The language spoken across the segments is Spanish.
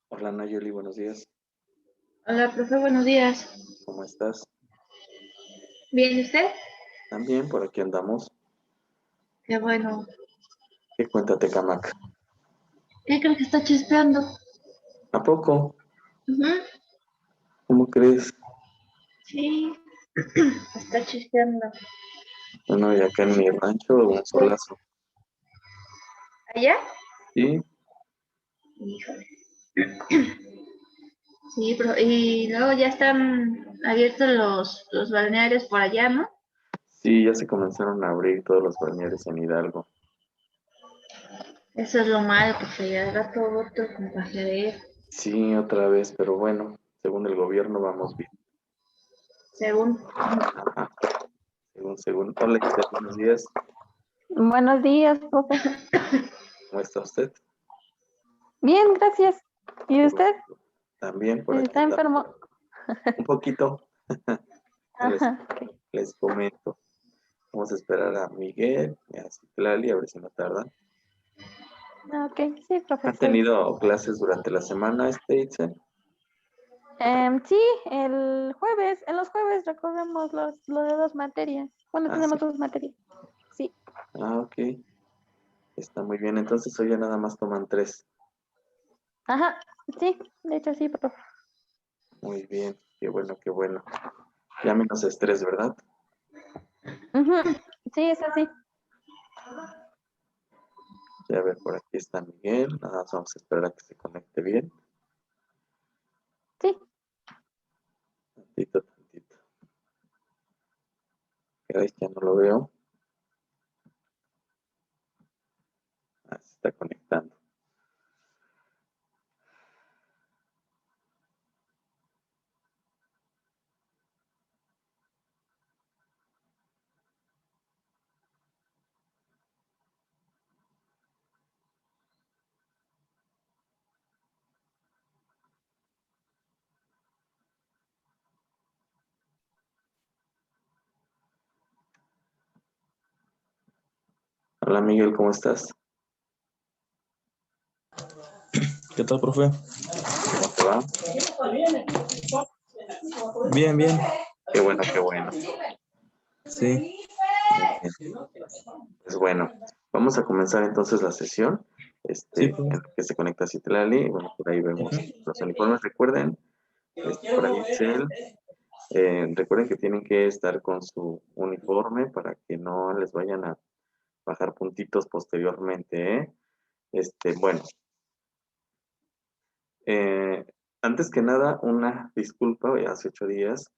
Hola Nayeli, buenos días. Hola, profe, buenos días. ¿Cómo estás? ¿Bien y usted? También por aquí andamos. Qué bueno. ¿Qué cuéntate, Camac? ¿Qué creo que está chispeando? ¿A poco? Ujú. ¿Cómo crees? Sí, está chispeando. Bueno, y acá en mi rancho un solazo. ¿Allá? Sí, Híjole. Sí, y luego ya están abiertos los balnearios por allá, ¿no? sí, ya se comenzaron a abrir todos los balnearios en Hidalgo. Eso es lo malo, porque ya al rato otro con pajarero. Sí, otra vez, pero bueno, según el gobierno vamos bien. Según. Ajá, según. Hola, Giselle, buenos días. Buenos días, profe. ¿Cómo está usted? Bien, gracias. ¿Y Qué usted? gusto. También por aquí ¿Está andamos. enfermo? Un poquito. Les, Ajá, ok. les comento. Vamos a esperar a Miguel y a Citlali, a ver si no tardan. Ok, sí, profe, ¿Han está bien. tenido clases durante la semana, Itzel? Sí, el jueves, en los jueves recordemos lo de dos materias. Bueno, Ah, sí. tenemos dos materias. Sí. Ah, ok. Está muy bien. Entonces hoy ya nada más toman 3. Ajá, sí, de hecho sí, profe. Muy bien. Qué bueno, qué bueno. Ya menos estrés, ¿verdad? Ujú, sí, es así. Ya a ver, por aquí está Miguel. Nada más vamos a esperar a que se conecte bien. Sí. Tantito, tantito. Caray, ya no lo veo. Ah, se está conectando. Hola Miguel, ¿cómo estás? ¿Qué tal, profe? ¿Cómo te va? Bien, bien. Qué bueno, qué bueno. Sí, Muy bien. Pues bueno, vamos a comenzar entonces la sesión. sí, En profe. lo que se conecta Citlali. Bueno, por ahí vemos Ujú. los uniformes. Recuerden, por ahí Itzel. Recuerden que tienen que estar con su uniforme para que no les vayan a bajar puntitos posteriormente, ¿eh? Bueno, eh, antes que nada, una disculpa, hace 8 días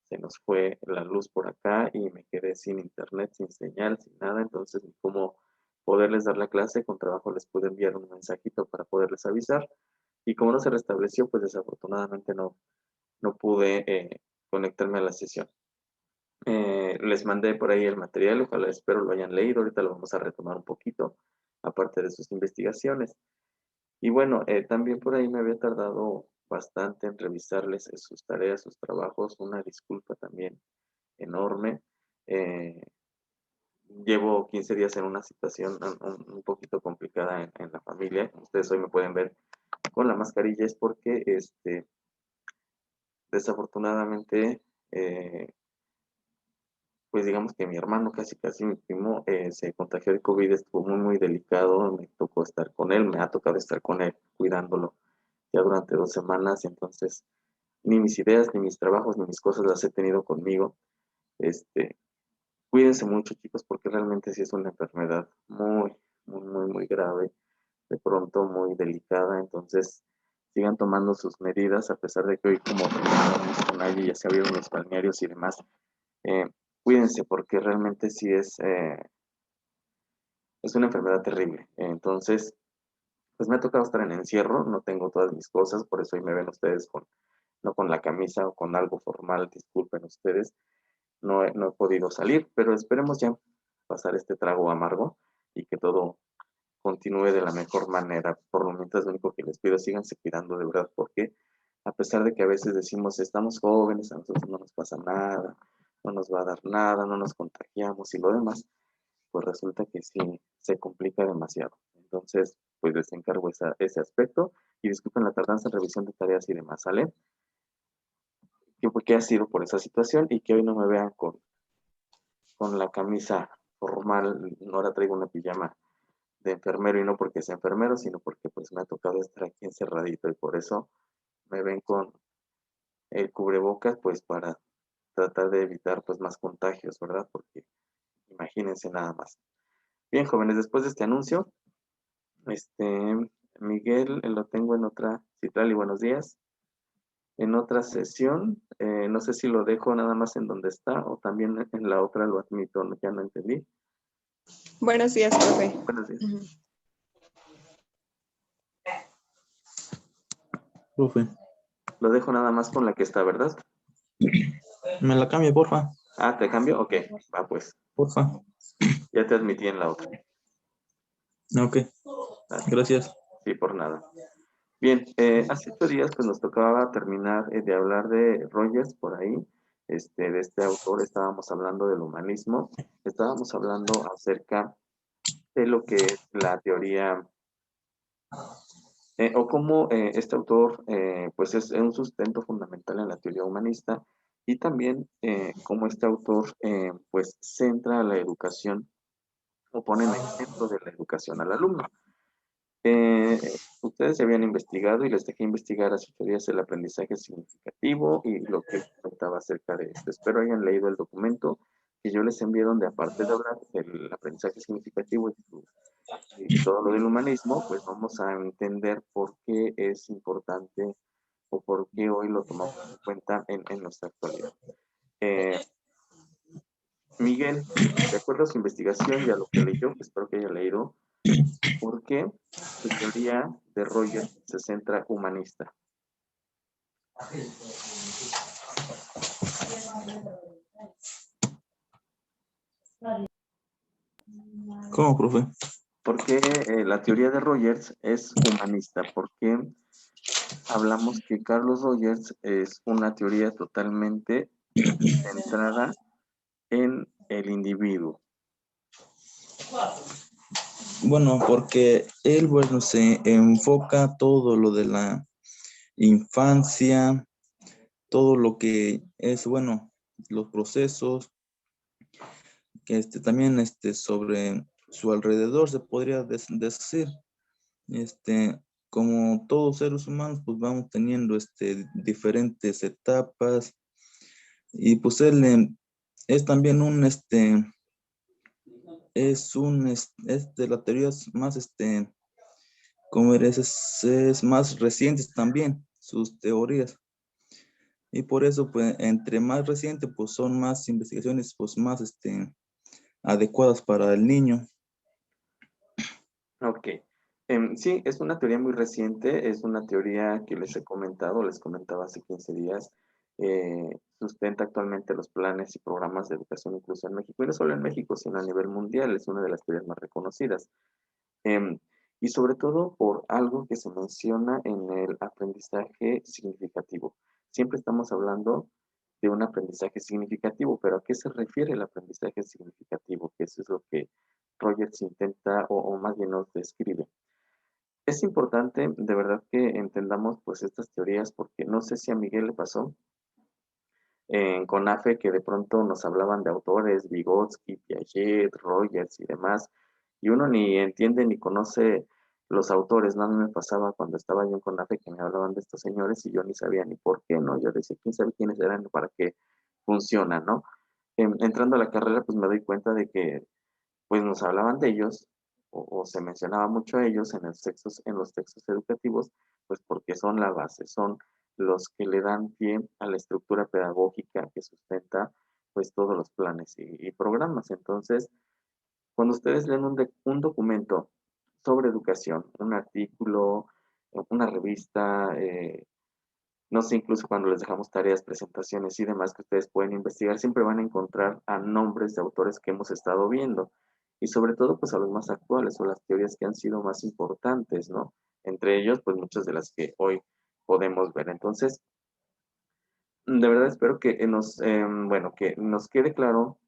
se nos fue la luz por acá y me quedé sin internet, sin señal, sin nada, entonces ni cómo poderles dar la clase, con trabajo les pude enviar un mensajito para poderles avisar, y como no se restableció, pues desafortunadamente no pude conectarme a la sesión. Les mandé por ahí el material, ojalá espero lo hayan leído, ahorita lo vamos a retomar un poquito, aparte de sus investigaciones. Y bueno, también por ahí me había tardado bastante en revisarles sus tareas, sus trabajos, una disculpa también enorme. Eh, Llevo 15 días en una situación un poquito complicada en la familia. Ustedes hoy me pueden ver con la mascarilla, es porque desafortunadamente pues digamos que mi hermano, casi casi mi primo, se contagió de COVID, estuvo muy, muy delicado, me tocó estar con él, me ha tocado estar con él, cuidándolo ya durante 2 semanas, entonces ni mis ideas, ni mis trabajos, ni mis cosas las he tenido conmigo. Este, Cuídense mucho, chicos, porque realmente sí es una enfermedad muy, muy, muy, muy grave, de pronto muy delicada, entonces sigan tomando sus medidas, a pesar de que hoy, como comentábamos con allí, ya se abrieron los balnearios y demás. Eh, Cuídense porque realmente sí es una enfermedad terrible. Entonces, pues me ha tocado estar en encierro, no tengo todas mis cosas, por eso hoy me ven ustedes no con la camisa o con algo formal, disculpen ustedes, no he podido salir, pero esperemos ya pasar este trago amargo y que todo continúe de la mejor manera. Por lo mientras, lo único que les pido, síganse cuidando de verdad, porque a pesar de que a veces decimos, estamos jóvenes, a nosotros no nos pasa nada, no nos va a dar nada, no nos contagiamos y lo demás, pues resulta que sí se complica demasiado. Entonces, pues les encargo ese aspecto y disculpen la tardanza en revisión de tareas y demás, ¿sale? Que ha sido por esa situación y que hoy no me vean con la camisa formal, ahora traigo una pijama de enfermero y no porque sea enfermero, sino porque pues me ha tocado estar aquí encerradito y por eso me ven con el cubrebocas pues para tratar de evitar pues más contagios, ¿verdad? Porque imagínense nada más. Bien, jóvenes, después de este anuncio, Miguel lo tengo en otra, Citlali, buenos días. En otra sesión, no sé si lo dejo nada más en donde está o también en la otra lo admito, ya no entendí. Buenos días, profe. Buenos días. Profe, Lo dejo nada más con la que está, ¿verdad? me la cambia, porfa. Ah, ¿te cambio? Ok, va pues. Porfa. Ya te admití en la otra. Ok, Ah, gracias. sí, por nada. Bien, hace 8 días pues nos tocaba terminar de hablar de Rogers por ahí, de este autor, estábamos hablando del humanismo, estábamos hablando acerca de lo que es la teoría, o cómo este autor pues es un sustento fundamental en la teoría humanista y también cómo este autor pues centra la educación o pone en el centro de la educación al alumno. Ustedes se habían investigado y les dejé investigar hace 8 días el aprendizaje significativo y lo que comentaba acerca de esto. Espero hayan leído el documento que yo les envié donde aparte de hablar del aprendizaje significativo y todo lo del humanismo, pues vamos a entender por qué es importante o por qué hoy lo tomamos en cuenta en nuestra actualidad. Miguel, de acuerdo a su investigación y a lo que leyó, que espero que haya leído, ¿por qué su teoría de Rogers se centra humanista? ¿Cómo, profe? ¿Por qué la teoría de Rogers es humanista? Porque hablamos que Carlos Rogers es una teoría totalmente centrada en el individuo. Bueno, porque él, bueno, se enfoca todo lo de la infancia, todo lo que es, bueno, los procesos, que también sobre su alrededor se podría decir, como todos seres humanos, pues vamos teniendo diferentes etapas y pues él es también es de las teorías más, como eres, es más recientes también, sus teorías. Y por eso, pues, entre más reciente, pues son más investigaciones, pues más, adecuadas para el niño. Ok. Sí, es una teoría muy reciente, es una teoría que les he comentado, les comentaba hace 15 días, sustenta actualmente los planes y programas de educación incluso en México, y no solo en México, sino a nivel mundial, es una de las teorías más reconocidas. Em, y sobre todo por algo que se menciona en el aprendizaje significativo. Siempre estamos hablando de un aprendizaje significativo, pero ¿a qué se refiere el aprendizaje significativo? Que eso es lo que Rogers intenta o más bien nos describe. Es importante de verdad que entendamos pues estas teorías porque no sé si a Miguel le pasó en CONAFE que de pronto nos hablaban de autores, Vygotsky, Piaget, Rogers y demás, y uno ni entiende ni conoce los autores, ¿no? A mí me pasaba cuando estaba yo en CONAFE que me hablaban de estos señores y yo ni sabía ni por qué, ¿no? Yo decía, ¿quién sabe quiénes eran para qué funcionan, ¿no? Entrando a la carrera, pues me doy cuenta de que pues nos hablaban de ellos o se mencionaba mucho a ellos en los textos educativos, pues porque son la base, son los que le dan pie a la estructura pedagógica que sustenta pues todos los planes y programas. Entonces, cuando ustedes leen un documento sobre educación, un artículo, una revista, no sé, incluso cuando les dejamos tareas, presentaciones y demás que ustedes pueden investigar, siempre van a encontrar a nombres de autores que hemos estado viendo y sobre todo pues a los más actuales o las teorías que han sido más importantes, ¿no? Entre ellos pues muchas de las que hoy podemos ver. Entonces, de verdad espero que bueno, que nos quede claro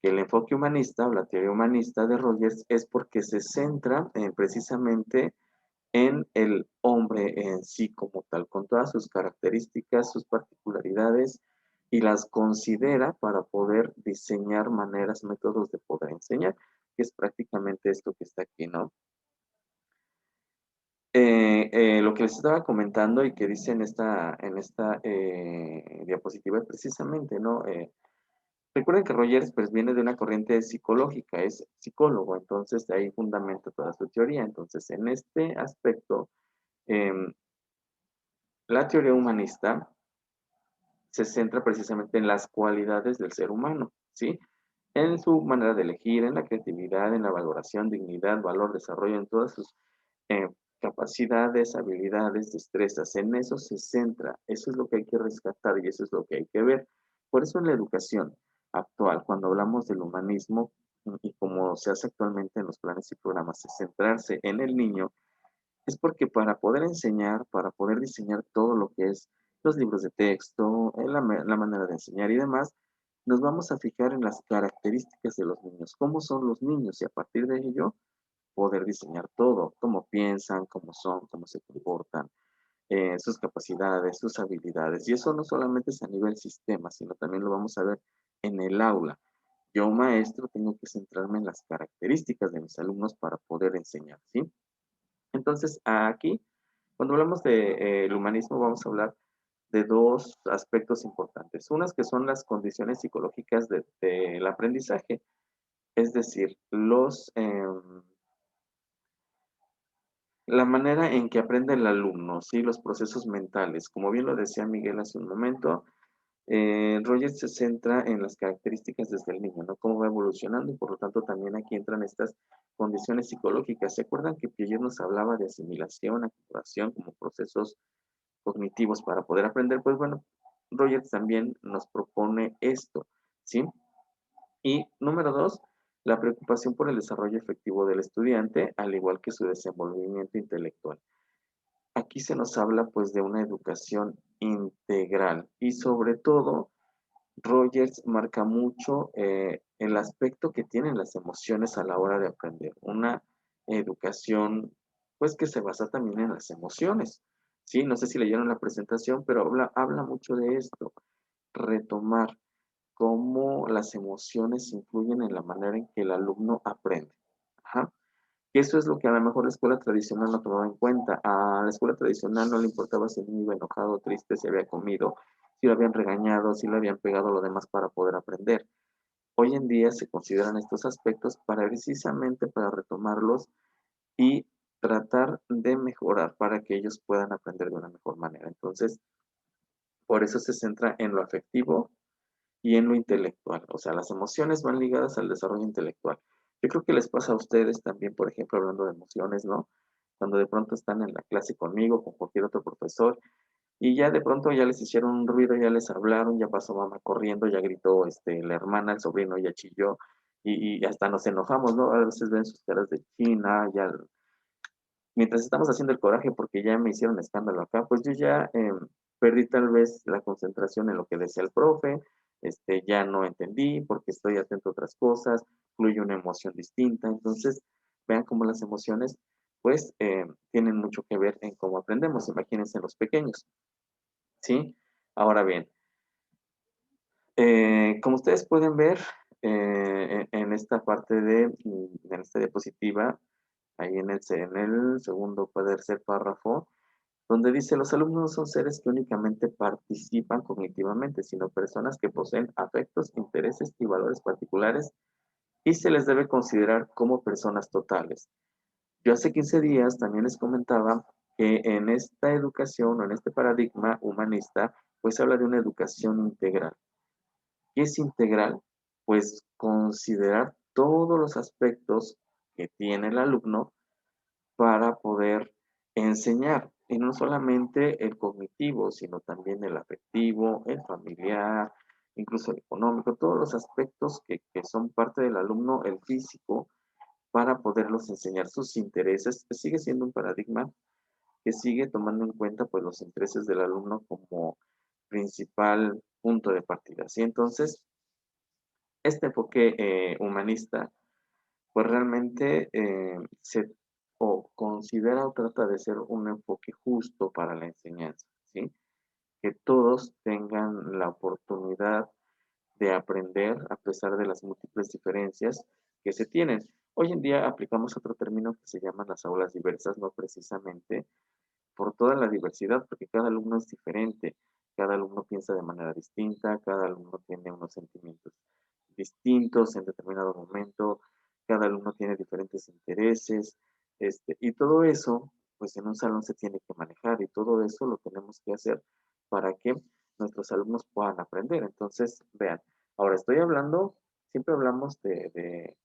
que el enfoque humanista o la teoría humanista de Rogers es porque se centra precisamente en el hombre en sí como tal, con todas sus características, sus particularidades, y las considera para poder diseñar maneras, métodos de poder enseñar, que es prácticamente esto que está aquí, ¿no? Lo que les estaba comentando y que dice en esta diapositiva es precisamente, ¿no? Recuerden que Rogers pues, viene de una corriente psicológica, es psicólogo, entonces de ahí fundamenta toda su teoría. Entonces, en este aspecto, la teoría humanista se centra precisamente en las cualidades del ser humano, ¿sí? En su manera de elegir, en la creatividad, en la valoración, dignidad, valor, desarrollo, en todas sus eh, capacidades, habilidades, destrezas. En eso se centra, eso es lo que hay que rescatar y eso es lo que hay que ver. Por eso en la educación actual, cuando hablamos del humanismo y como se hace actualmente en los planes y programas, es centrarse en el niño, es porque para poder enseñar, para poder diseñar todo lo que es los libros de texto, la manera de enseñar y demás, nos vamos a fijar en las características de los niños, cómo son los niños y a partir de ello poder diseñar todo, cómo piensan, cómo son, cómo se comportan, sus capacidades, sus habilidades. Y eso no solamente es a nivel sistema, sino también lo vamos a ver en el aula. Yo, maestro, tengo que centrarme en las características de mis alumnos para poder enseñar, ¿sí? Entonces, aquí, cuando hablamos del humanismo, vamos a hablar de dos aspectos importantes. Unas que son las condiciones psicológicas del aprendizaje, es decir, la manera en que aprende el alumno, ¿sí? Los procesos mentales. Como bien lo decía Miguel hace un momento, Rogers se centra en las características desde el niño, ¿no? Cómo va evolucionando y por lo tanto también aquí entran estas condiciones psicológicas. ¿Se acuerdan que Piaget nos hablaba de asimilación, activación como procesos cognitivos para poder aprender? Pues bueno, Rogers también nos propone esto, ¿sí? Y número dos, la preocupación por el desarrollo efectivo del estudiante, al igual que su desenvolvimiento intelectual. Aquí se nos habla pues de una educación integral y sobre todo Rogers marca mucho el aspecto que tienen las emociones a la hora de aprender. Una educación, pues que se basa también en las emociones. Sí, no sé si leyeron la presentación, pero habla mucho de esto. Retomar cómo las emociones influyen en la manera en que el alumno aprende. Ajá. Y eso es lo que a lo mejor la escuela tradicional no tomaba en cuenta. A la escuela tradicional no le importaba si el niño iba enojado, triste, si había comido, si lo habían regañado, si le habían pegado lo demás para poder aprender. Hoy en día se consideran estos aspectos precisamente para retomarlos y tratar de mejorar para que ellos puedan aprender de una mejor manera. Entonces, por eso se centra en lo afectivo y en lo intelectual. O sea, las emociones van ligadas al desarrollo intelectual. Yo creo que les pasa a ustedes también, por ejemplo, hablando de emociones, ¿no? Cuando de pronto están en la clase conmigo, con cualquier otro profesor, y ya de pronto ya les hicieron un ruido, ya les hablaron, ya pasó mamá corriendo, ya gritó la hermana, el sobrino ya chilló, y hasta nos enojamos, ¿no? A veces ven sus caras de china, ya mientras estamos haciendo el coraje porque ya me hicieron escándalo acá, pues yo ya perdí tal vez la concentración en lo que decía el profe, ya no entendí porque estoy atento a otras cosas, fluye una emoción distinta, entonces vean cómo las emociones pues tienen mucho que ver en cómo aprendemos, imagínense en los pequeños, ¿sí? Ahora bien, como ustedes pueden ver en esta parte en esta diapositiva, ahí en el segundo puede ser párrafo, donde dice, los alumnos no son seres que únicamente participan cognitivamente, sino personas que poseen afectos, intereses y valores particulares y se les debe considerar como personas totales. Yo hace 15 días también les comentaba que en esta educación o en este paradigma humanista, pues se habla de una educación integral. ¿Qué es integral? Pues considerar todos los aspectos que tiene el alumno para poder enseñar, y no solamente el cognitivo, sino también el afectivo, el familiar, incluso el económico, todos los aspectos que son parte del alumno, el físico, para poderlos enseñar sus intereses. Sigue siendo un paradigma que sigue tomando en cuenta pues, los intereses del alumno como principal punto de partida. ¿Sí? Entonces, este enfoque humanista, pues realmente o considera o trata de ser un enfoque justo para la enseñanza, ¿sí? Que todos tengan la oportunidad de aprender a pesar de las múltiples diferencias que se tienen. Hoy en día aplicamos otro término que se llama las aulas diversas, no precisamente por toda la diversidad, porque cada alumno es diferente, cada alumno piensa de manera distinta, cada alumno tiene unos sentimientos distintos en determinado momento, cada alumno tiene diferentes intereses, y todo eso, pues en un salón se tiene que manejar y todo eso lo tenemos que hacer para que nuestros alumnos puedan aprender. Entonces, vean, ahora estoy hablando, siempre hablamos de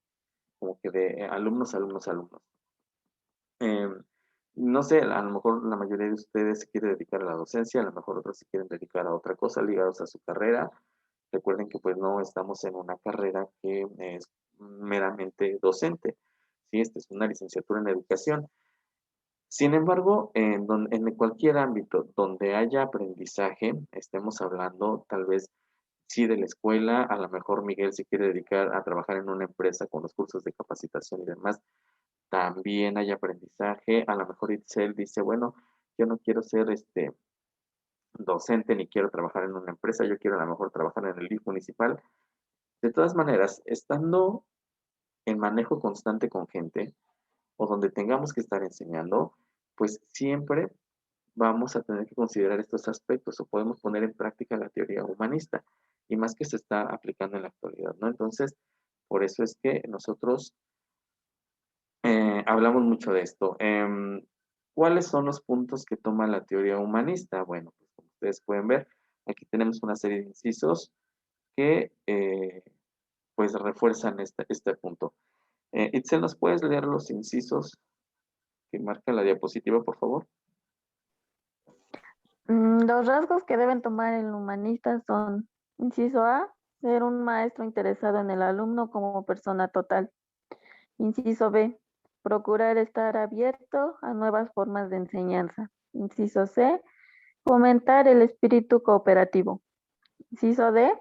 como que de alumnos, alumnos, alumnos. No sé, a lo mejor la mayoría de ustedes se quiere dedicar a la docencia, a lo mejor otros se quieren dedicar a otra cosa ligados a su carrera. Recuerden que pues no estamos en una carrera que es meramente docente, ¿sí? Esta es una licenciatura en educación. Sin embargo, en cualquier ámbito donde haya aprendizaje, estemos hablando tal vez sí de la escuela, a lo mejor Miguel se quiere dedicar a trabajar en una empresa con los cursos de capacitación y demás, también hay aprendizaje. A lo mejor Itzel dice, bueno, yo no quiero ser docente ni quiero trabajar en una empresa, yo quiero a lo mejor trabajar en el DIF municipal. De todas maneras, estando en manejo constante con gente o donde tengamos que estar enseñando, pues siempre vamos a tener que considerar estos aspectos o podemos poner en práctica la teoría humanista y más que se está aplicando en la actualidad, ¿no? Entonces, por eso es que nosotros hablamos mucho de esto. ¿Cuáles son los puntos que toma la teoría humanista? Bueno, pues como ustedes pueden ver, aquí tenemos una serie de incisos que pues refuerzan este punto. Itzel, ¿nos puedes leer los incisos que marca la diapositiva, por favor? Los rasgos que deben tomar el humanista son, inciso A, ser un maestro interesado en el alumno como persona total. Inciso B, procurar estar abierto a nuevas formas de enseñanza. Inciso C, fomentar el espíritu cooperativo. Inciso D,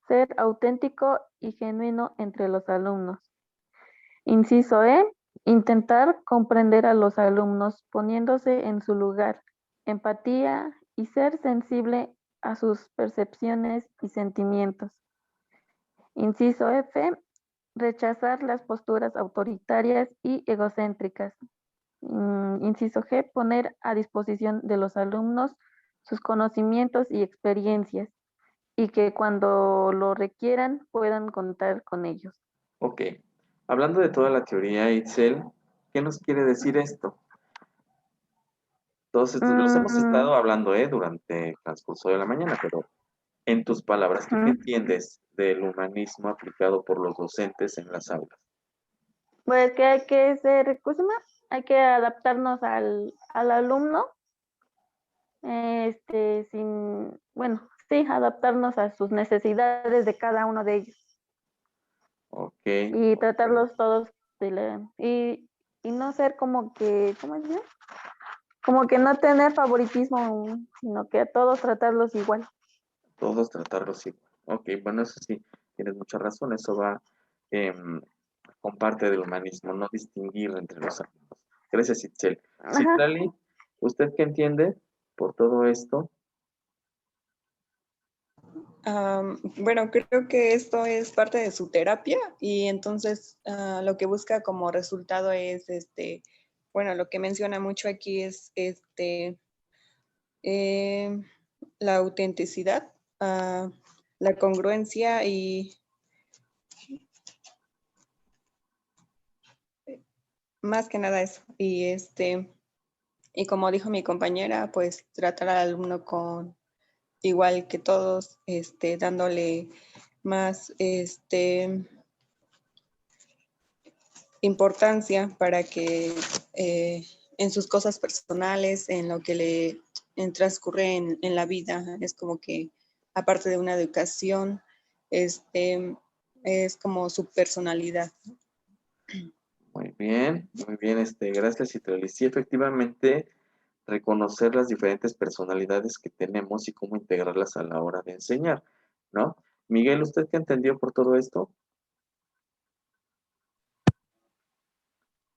ser auténtico y genuino entre los alumnos. Inciso E, intentar comprender a los alumnos poniéndose en su lugar, empatía y ser sensible a sus percepciones y sentimientos. Inciso F, rechazar las posturas autoritarias y egocéntricas. Inciso G, poner a disposición de los alumnos sus conocimientos y experiencias y que cuando lo requieran puedan contar con ellos. Ok. Hablando de toda la teoría, Itzel, ¿qué nos quiere decir esto? Todos estos los hemos estado hablando durante el transcurso de la mañana, pero en tus palabras, ¿tú qué entiendes del humanismo aplicado por los docentes en las aulas? Pues que hay que ser, ¿cómo se llama? Hay que adaptarnos al alumno, bueno, sí, adaptarnos a sus necesidades de cada uno de ellos Ok. y tratarlos todos y no ser como que, ¿cómo es? Como que no tener favoritismo, sino que a todos tratarlos igual. Todos tratarlos igual. Ok, bueno, eso sí, tienes mucha razón, eso va con parte del humanismo, no distinguir entre los alumnos. Gracias, Itzel. Ajá. Citlali, ¿usted qué entiende por todo esto? Bueno, creo que esto es parte de su terapia y entonces lo que busca como resultado es, bueno, lo que menciona mucho aquí es la autenticidad, la congruencia y más que nada eso. Y como dijo mi compañera, pues tratar al alumno con igual que todos, dándole más importancia para que en sus cosas personales, en lo que transcurre en la vida, es como que aparte de una educación, es como su personalidad. Muy bien, gracias, Citlali. Sí, efectivamente, reconocer las diferentes personalidades que tenemos y cómo integrarlas a la hora de enseñar, ¿no? Miguel, ¿usted qué entendió por todo esto?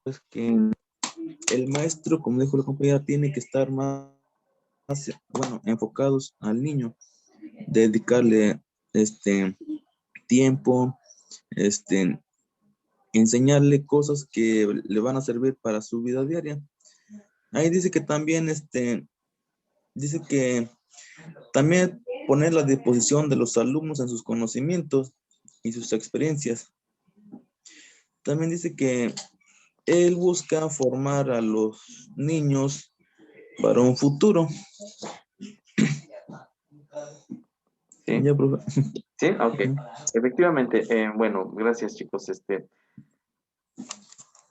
Es que el maestro, como dijo la compañera, tiene que estar bueno, enfocados al niño, dedicarle tiempo, enseñarle cosas que le van a servir para su vida diaria. Ahí dice que también, dice que también poner a disposición de los alumnos en sus conocimientos y sus experiencias. También dice que él busca formar a los niños para un futuro. Sí, Ya, profe. sí, ok. Efectivamente, bueno, gracias chicos.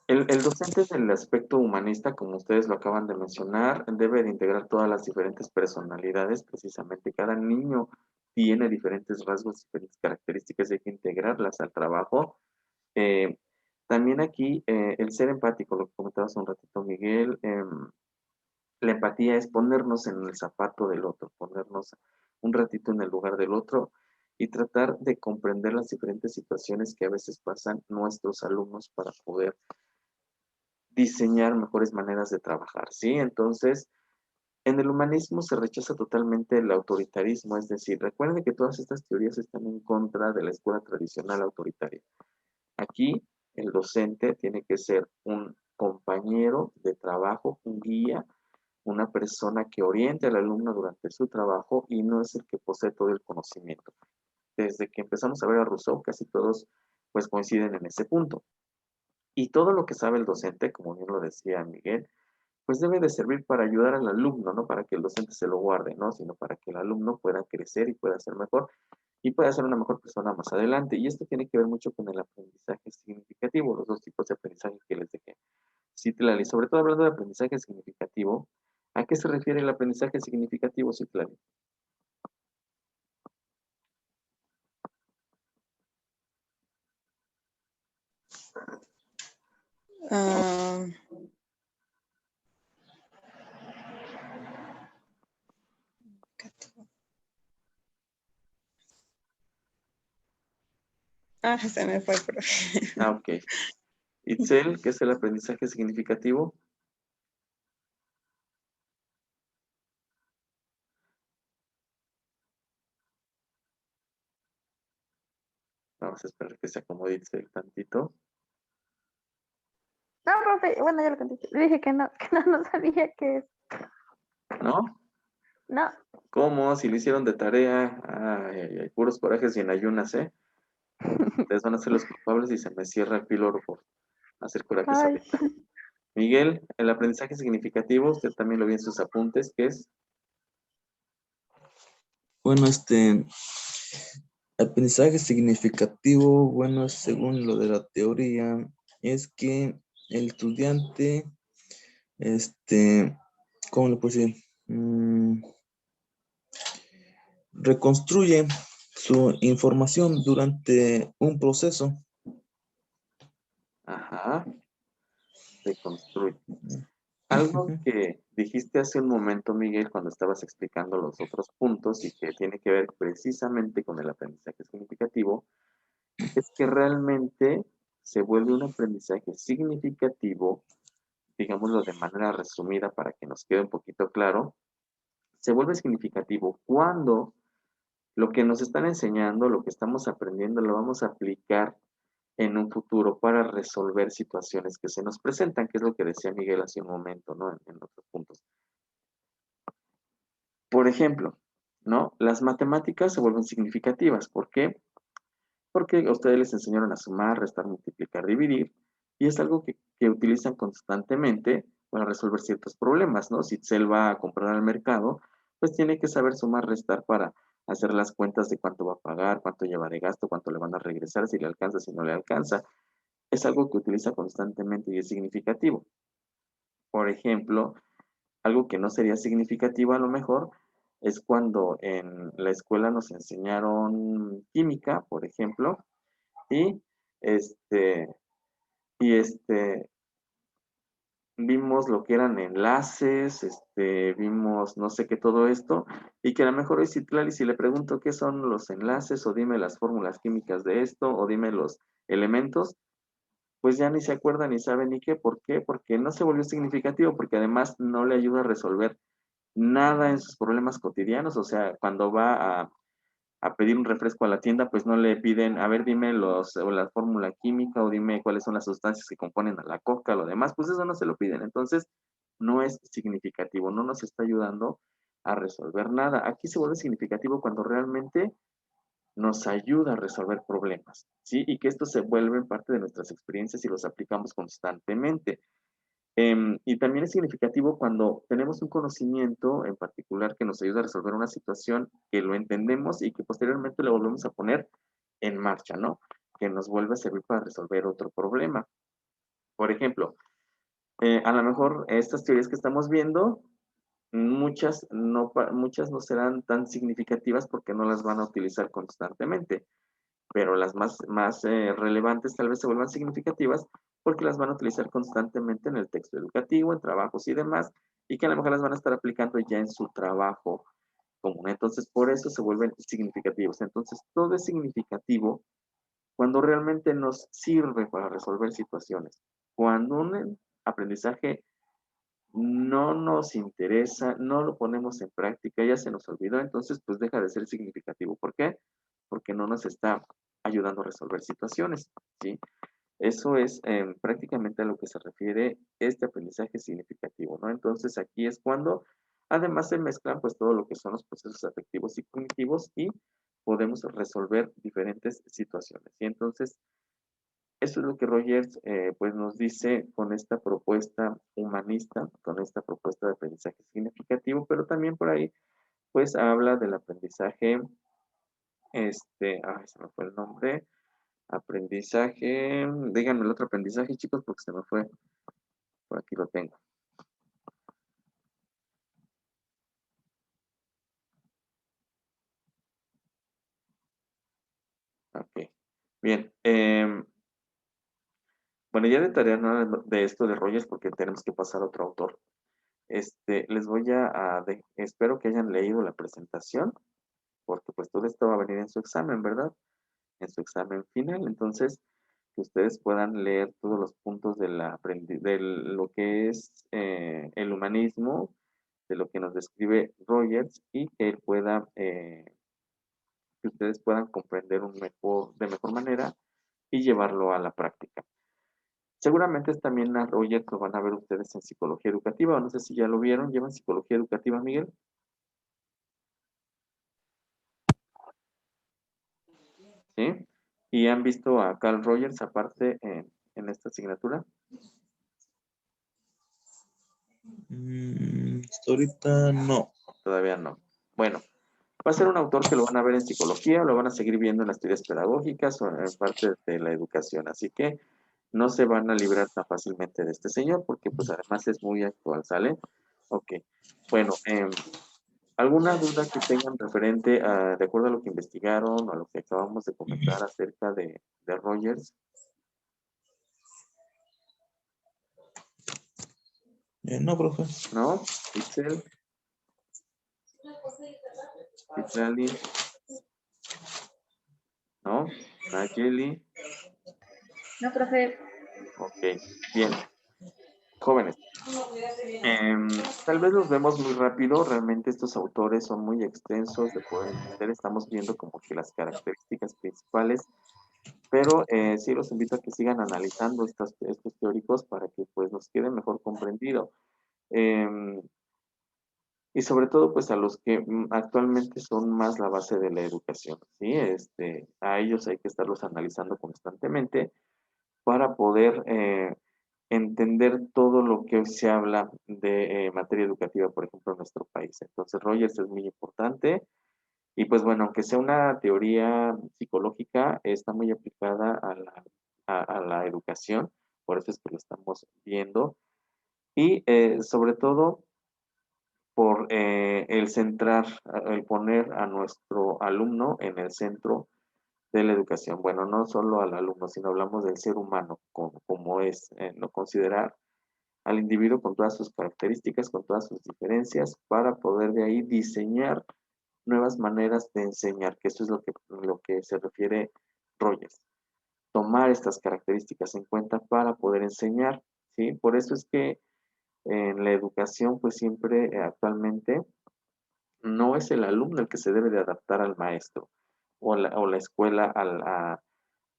El docente del aspecto humanista, como ustedes lo acaban de mencionar, debe de integrar todas las diferentes personalidades. Precisamente cada niño tiene diferentes rasgos, diferentes características, y hay que integrarlas al trabajo. Eh, También aquí el ser empático, lo que comentabas un ratito, Miguel, la empatía es ponernos en el zapato del otro, ponernos un ratito en el lugar del otro y tratar de comprender las diferentes situaciones que a veces pasan nuestros alumnos para poder diseñar mejores maneras de trabajar, ¿sí? Entonces, en el humanismo se rechaza totalmente el autoritarismo, es decir, recuerden que todas estas teorías están en contra de la escuela tradicional autoritaria. Aquí, el docente tiene que ser un compañero de trabajo, un guía, una persona que oriente al alumno durante su trabajo y no es el que posee todo el conocimiento. Desde que empezamos a ver a Rousseau, casi todos pues coinciden en ese punto. Y todo lo que sabe el docente, como bien lo decía Miguel, pues debe de servir para ayudar al alumno, no para que el docente se lo guarde, ¿no? Sino para que el alumno pueda crecer y pueda ser mejor y pueda ser una mejor persona más adelante. Y esto tiene que ver mucho con el aprendizaje significativo, los dos tipos de aprendizaje que les dejé. Citlali, sobre todo hablando de aprendizaje significativo, ¿a qué se refiere el aprendizaje significativo, Citlali? Ah, se me fue, profe. Ah, ok. Itzel, ¿qué es el aprendizaje significativo? Vamos a esperar que se acomode Itzel tantito. No, profe, bueno, ya lo contesté. Le dije que no, no sabía qué es. ¿No? No, ¿Cómo? Si lo hicieron de tarea. Ay, ay, ay, puros corajes y en ayunas, ¿eh? Ustedes van a ser los culpables y se me cierra el píloro por hacer corajes ay, ahorita. Miguel, el aprendizaje significativo, usted también lo vi en sus apuntes, ¿qué es? Bueno, aprendizaje significativo, bueno, según lo de la teoría, es que el estudiante, ¿cómo le puedo decir? Reconstruye su información durante un proceso. Ajá, reconstruye. Algo que dijiste hace un momento, Miguel, cuando estabas explicando los otros puntos y que tiene que ver precisamente con el aprendizaje significativo, es que realmente se vuelve un aprendizaje significativo, digámoslo de manera resumida para que nos quede un poquito claro, se vuelve significativo cuando lo que nos están enseñando, lo que estamos aprendiendo, lo vamos a aplicar en un futuro para resolver situaciones que se nos presentan, que es lo que decía Miguel hace un momento, ¿no? En otros puntos. Por ejemplo, ¿no? Las matemáticas se vuelven significativas. ¿Por qué? Porque a ustedes les enseñaron a sumar, restar, multiplicar, dividir, y es algo que utilizan constantemente para resolver ciertos problemas, ¿no? Si Itzel va a comprar al mercado, pues tiene que saber sumar, restar para hacer las cuentas de cuánto va a pagar, cuánto lleva de gasto, cuánto le van a regresar, si le alcanza, si no le alcanza. Es algo que utiliza constantemente y es significativo. Por ejemplo, algo que no sería significativo a lo mejor es cuando en la escuela nos enseñaron química, por ejemplo, y este, y vimos lo que eran enlaces, vimos no sé qué todo esto, y que a lo mejor hoy Citlali, si le pregunto qué son los enlaces, o dime las fórmulas químicas de esto, o dime los elementos, pues ya ni se acuerda ni sabe ni qué, ¿por qué? Porque no se volvió significativo, porque además no le ayuda a resolver nada en sus problemas cotidianos, o sea, cuando va a pedir un refresco a la tienda, pues no le piden, a ver, dime o la fórmula química o dime cuáles son las sustancias que componen a la coca, lo demás, pues eso no se lo piden. Entonces, no es significativo, no nos está ayudando a resolver nada. Aquí se vuelve significativo cuando realmente nos ayuda a resolver problemas, ¿sí? Y que estos se vuelven parte de nuestras experiencias y los aplicamos constantemente. Y también es significativo cuando tenemos un conocimiento en particular que nos ayuda a resolver una situación, que lo entendemos y que posteriormente lo volvemos a poner en marcha, ¿no? Que nos vuelve a servir para resolver otro problema. Por ejemplo, a lo mejor estas teorías que estamos viendo, muchas no serán tan significativas porque no las van a utilizar constantemente, pero las más relevantes tal vez se vuelvan significativas porque las van a utilizar constantemente en el texto educativo, en trabajos y demás, y que a lo mejor las van a estar aplicando ya en su trabajo común. Entonces, por eso se vuelven significativos. Entonces, todo es significativo cuando realmente nos sirve para resolver situaciones. Cuando un aprendizaje no nos interesa, no lo ponemos en práctica, ya se nos olvidó, entonces pues deja de ser significativo. ¿Por qué? Porque no nos está ayudando a resolver situaciones, ¿sí? Eso es prácticamente a lo que se refiere este aprendizaje significativo, ¿no? Entonces aquí es cuando además se mezclan pues todo lo que son los procesos afectivos y cognitivos y podemos resolver diferentes situaciones. Y entonces eso es lo que Rogers pues nos dice con esta propuesta humanista, con esta propuesta de aprendizaje significativo, pero también por ahí pues habla del aprendizaje, se me fue el nombre, aprendizaje, díganme el otro aprendizaje, chicos, porque se me fue, por aquí lo tengo. Ok, bien. Bueno, ya de tarea nada de esto de Rogers porque tenemos que pasar a otro autor. Les voy espero que hayan leído la presentación, porque pues todo esto va a venir en su examen, ¿verdad? En su examen final. Entonces, que ustedes puedan leer todos los puntos de lo que es el humanismo, de lo que nos describe Rogers y que él pueda, que ustedes puedan comprender de mejor manera y llevarlo a la práctica. Seguramente también a Rogers lo van a ver ustedes en psicología educativa, o no sé si ya lo vieron, ¿llevan psicología educativa, Miguel? ¿Sí? ¿Y han visto a Carl Rogers aparte en esta asignatura? Hasta ahorita no. Todavía no. Bueno, va a ser un autor que lo van a ver en psicología, o lo van a seguir viendo en las teorías pedagógicas o en parte de la educación, así que no se van a librar tan fácilmente de este señor, porque pues además es muy actual, ¿sale? Ok, bueno, ¿alguna duda que tengan referente de acuerdo a lo que investigaron o a lo que acabamos de comentar acerca de Rogers? No, profe. ¿No? Itzel, Citlali, ¿no? Nayeli, No, profe. ok, bien. Jóvenes, tal vez los vemos muy rápido, realmente estos autores son muy extensos de poder entender, estamos viendo como que las características principales, pero sí los invito a que sigan analizando estos teóricos para que pues nos quede mejor comprendido. Y sobre todo pues a los que actualmente son más la base de la educación, ¿sí? A ellos hay que estarlos analizando constantemente para poder entender todo lo que hoy se habla de materia educativa, por ejemplo, en nuestro país. Entonces, Rogers es muy importante y pues bueno, aunque sea una teoría psicológica, está muy aplicada a la educación, por eso es que lo estamos viendo y sobre todo por el poner a nuestro alumno en el centro de la educación. Bueno, no solo al alumno, sino hablamos del ser humano como es, no considerar al individuo con todas sus características, con todas sus diferencias, para poder de ahí diseñar nuevas maneras de enseñar, que eso es lo que se refiere Rogers. Tomar estas características en cuenta para poder enseñar, ¿sí? Por eso es que en la educación, pues siempre actualmente no es el alumno el que se debe de adaptar al maestro o la escuela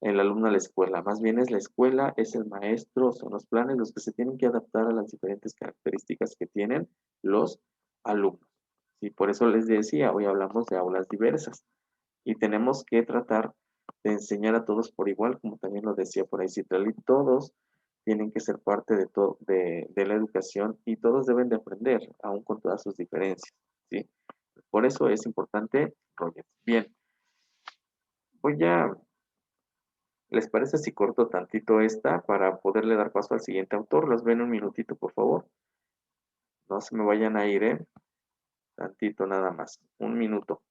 el alumno a la escuela. Más bien es la escuela, es el maestro, son los planes los que se tienen que adaptar a las diferentes características que tienen los alumnos. Y por eso les decía, hoy hablamos de aulas diversas y tenemos que tratar de enseñar a todos por igual, como también lo decía por ahí Citlali, todos tienen que ser parte de la educación y todos deben de aprender, aún con todas sus diferencias, ¿sí? Por eso es importante, Roger. Bien, ¿les parece si corto tantito esta para poderle dar paso al siguiente autor? Los ven un minutito, por favor. No se me vayan a ir, Tantito nada más, un minuto.